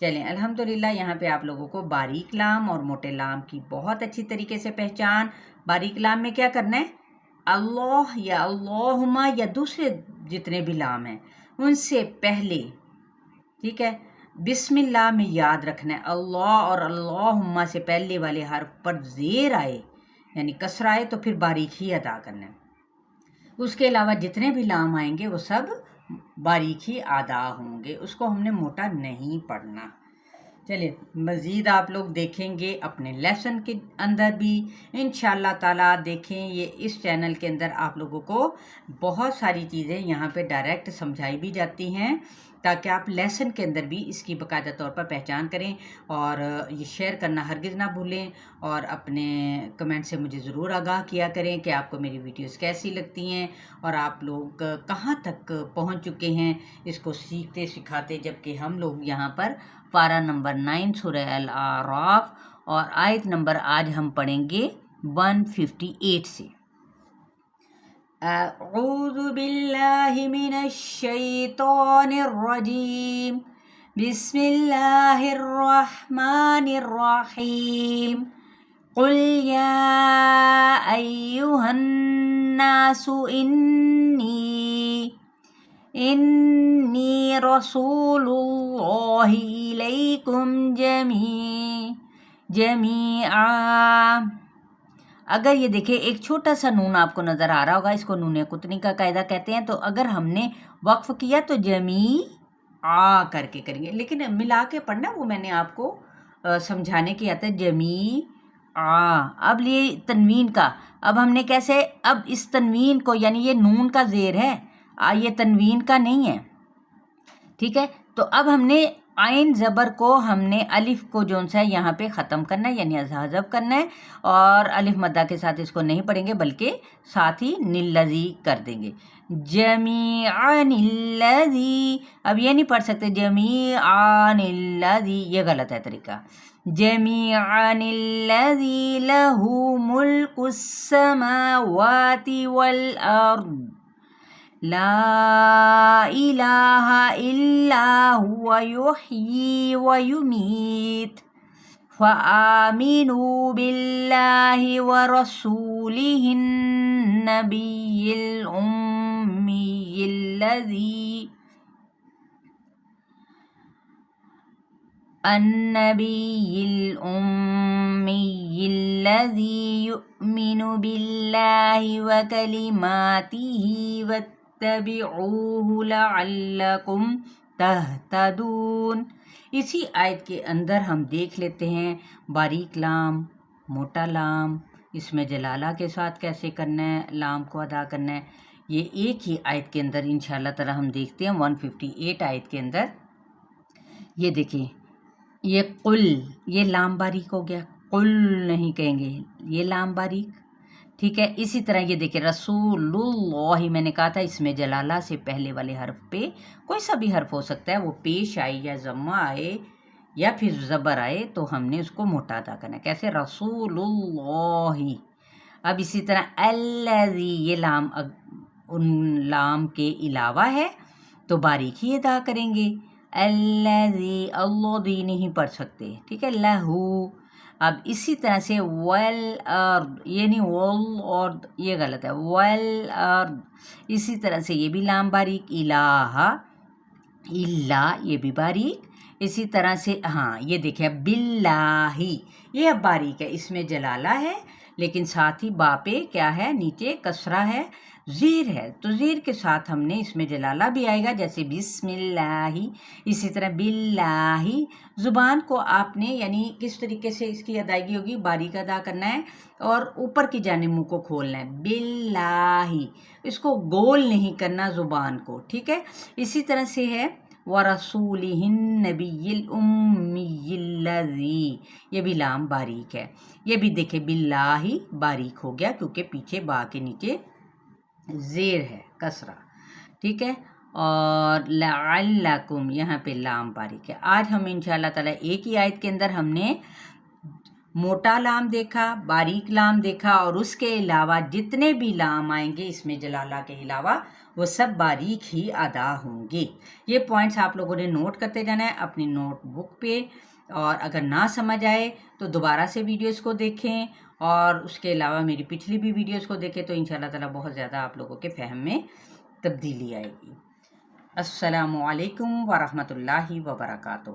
چلیں الحمدللہ یہاں پہ آپ لوگوں کو باریک لام اور موٹے لام کی بہت اچھی طریقے سے پہچان. باریک لام میں کیا کرنا ہے؟ اللہ یا اللہما یا دوسرے جتنے بھی لام ہیں ان سے پہلے، ٹھیک ہے، بسم اللہ میں یاد رکھنا ہے اللہ اور اللہما سے پہلے والے حرف پر زیر آئے یعنی کسرہ آئے تو پھر باریک ہی ادا کرنا ہے. اس کے علاوہ جتنے بھی لام آئیں گے وہ سب باریک ہی ادا ہوں گے، اس کو ہم نے موٹا نہیں پڑھنا. چلیے مزید آپ لوگ دیکھیں گے اپنے لیسن کے اندر بھی انشاءاللہ تعالیٰ. دیکھیں یہ اس چینل کے اندر آپ لوگوں کو بہت ساری چیزیں یہاں پہ ڈائریکٹ سمجھائی بھی جاتی ہیں تاکہ آپ لیسن کے اندر بھی اس کی باقاعدہ طور پر پہچان کریں. اور یہ شیئر کرنا ہرگز نہ بھولیں اور اپنے کمنٹ سے مجھے ضرور آگاہ کیا کریں کہ آپ کو میری ویڈیوز کیسی لگتی ہیں اور آپ لوگ کہاں تک پہنچ چکے ہیں اس کو سیکھتے سکھاتے. جبکہ ہم لوگ یہاں پر پارہ نمبر 9 سورہ الاعراف اور آیت نمبر آج ہم پڑھیں گے 158 سے. اعوذ باللہ من الشیطان الرجیم بسم اللہ الرحمن الرحیم قل یا ایہا الناس انی رسول اللہ الیکم جمیعا. اگر یہ دیکھیں ایک چھوٹا سا نون آپ کو نظر آ رہا ہوگا، اس کو نون قطنی کا قاعدہ کہتے ہیں. تو اگر ہم نے وقف کیا تو جمیعا کر کے کریں گے، لیکن ملا کے پڑھنا وہ میں نے آپ کو سمجھانے کی آتا ہے جمیعا. اب یہ تنوین کا اب ہم نے کیسے، اب اس تنوین کو یعنی یہ نون کا زیر ہے، یہ تنوین کا نہیں ہے، ٹھیک ہے. تو اب ہم نے عین زبر کو ہم نے الف کو جون سا ہے یہاں پہ ختم کرنا ہے یعنی حذف کرنا ہے اور الف مدہ کے ساتھ اس کو نہیں پڑھیں گے بلکہ ساتھ ہی نلذی کر دیں گے. جمیعاً الذی، اب یہ نہیں پڑھ سکتے جمیعاً الذی، یہ غلط ہے طریقہ. جمیعاً الذی لہ ملک السماوات والارض لا الہ الا هو یحیی ویمیت فآمنوا باللہ ورسولہ النبی الأمی الذی یؤمن باللہ وکلماتہ واتبعوہ لعلکم تہتدون. اسی آیت کے اندر ہم دیکھ لیتے ہیں باریک لام، موٹا لام، اس میں جلالہ کے ساتھ کیسے کرنا ہے، لام کو ادا کرنا ہے. یہ ایک ہی آیت کے اندر انشاءاللہ تعالی ہم دیکھتے ہیں 158 آیت کے اندر. یہ دیکھیں یہ قل، یہ لام باریک ہو گیا، قل نہیں کہیں گے، یہ لام باریک، ٹھیک ہے. اسی طرح یہ دیکھیں رسول اللہ، میں نے کہا تھا اس میں جلالہ سے پہلے والے حرف پہ کوئی سا بھی حرف ہو سکتا ہے، وہ پیش آئے یا ضمہ آئے یا پھر زبر آئے تو ہم نے اس کو موٹا ادا کرنا ہے. کیسے؟ رسول اللہ. اب اسی طرح الذی، یہ لام ان لام کے علاوہ ہے تو باریک ہی ادا کریں گے. الذی، اللہ دی نہیں پڑھ سکتے، ٹھیک ہے، لہو. اب اسی طرح سے والارض، یہ نہیں والارض، یہ غلط ہے، والارض. اسی طرح سے یہ بھی لام باریک. الہ، الا، یہ بھی باریک. اسی طرح سے ہاں یہ دیکھیں باللہ، یہ اب باریک ہے، اس میں جلالہ ہے لیکن ساتھ ہی با پہ کیا ہے، نیچے کسرہ ہے، زیر ہے، تو زیر کے ساتھ ہم نے اس میں جلالہ بھی آئے گا جیسے بسم اللہ. اسی طرح باللہ، زبان کو آپ نے یعنی کس طریقے سے اس کی ادائیگی ہوگی، باریک ادا کرنا ہے اور اوپر کی جانب منہ کو کھولنا ہے. باللہ، اس کو گول نہیں کرنا زبان کو، ٹھیک ہے. اسی طرح سے ہے وَرَسُولِهِ النَّبِيِّ الْأُمِّيِّ الَّذِي، یہ بھی لام باریک ہے. یہ بھی دیکھیں باللہ باریک ہو گیا کیونکہ پیچھے با کے نیچے زیر ہے، کسرہ، ٹھیک ہے. اور لعلکم، یہاں پہ لام باریک ہے. آج ہم انشاءاللہ تعالی ایک ہی آیت کے اندر ہم نے موٹا لام دیکھا، باریک لام دیکھا اور اس کے علاوہ جتنے بھی لام آئیں گے اس میں جلالہ کے علاوہ وہ سب باریک ہی ادا ہوں گے۔ یہ پوائنٹس آپ لوگوں نے نوٹ کرتے جانا ہے اپنی نوٹ بک پہ، اور اگر نہ سمجھ آئے تو دوبارہ سے ویڈیوز کو دیکھیں، اور اس کے علاوہ میری پچھلی بھی ویڈیوز کو دیکھیں، تو انشاءاللہ تعالیٰ بہت زیادہ آپ لوگوں کے فہم میں تبدیلی آئے گی۔ السلام علیکم ورحمۃ اللہ وبرکاتہ۔